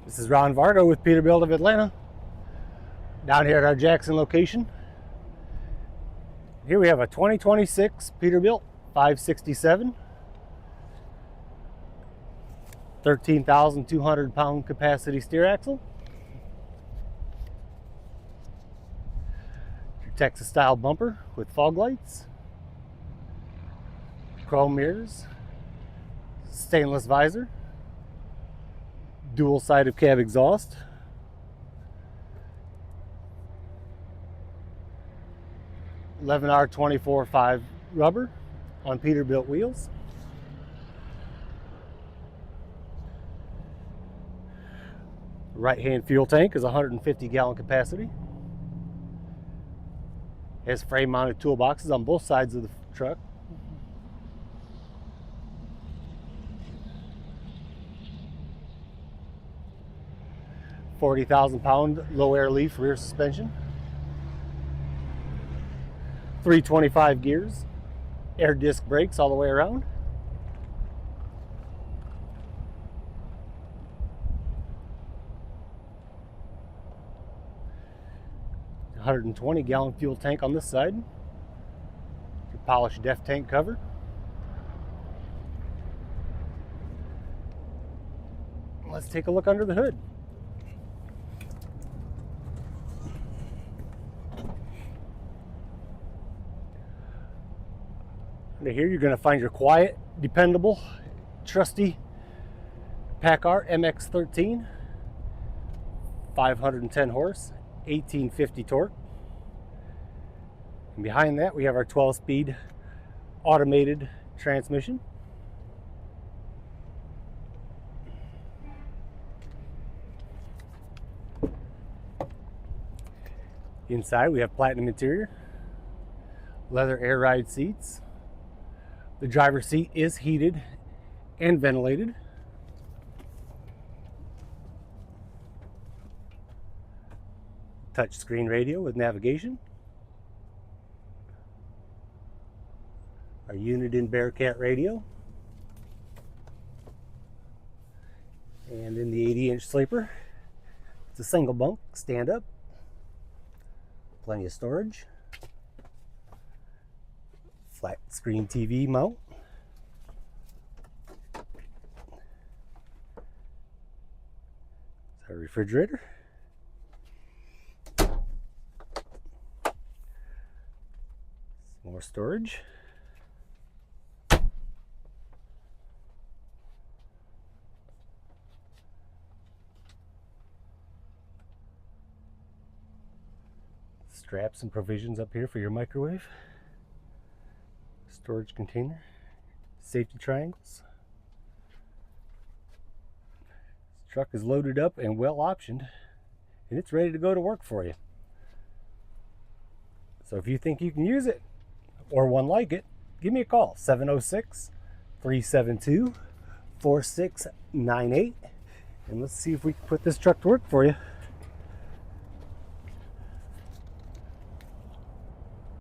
This is Ron Vargo with Peterbilt of Atlanta, down here at our Jackson location. Here we have a 2026 Peterbilt 567, 13,200 pound capacity steer axle, your Texas style bumper with fog lights, chrome mirrors, stainless visor, dual sided cab exhaust, R 24/5 rubber on Peterbilt wheels. Right hand fuel tank is 150 gallon capacity. Has frame mounted toolboxes on both sides of the truck. £40,000 low air leaf rear suspension, 325 gears, air disc brakes all the way around. $120 gallon fuel tank on this side. Your polished def tank cover. Let's take a look under the hood. Under here, you're going to find your quiet, dependable, trusty Paccar MX-13, 510 horse, 1850 torque. And behind that, we have our 12-speed automated transmission. Inside, we have platinum interior, leather air ride seats. The driver's seat is heated and ventilated. Touch screen radio with navigation. Our Uniden Bearcat radio. And in the 80-inch sleeper, it's a single bunk, stand up. Plenty of storage. Flat screen TV mount. It's our refrigerator. Some more storage. Straps and provisions up here for your microwave. Storage container, safety triangles. This truck is loaded up and well optioned, and it's ready to go to work for you. So if you think you can use it or one like it, give me a call, 706-372-4698, and let's see if we can put this truck to work for you.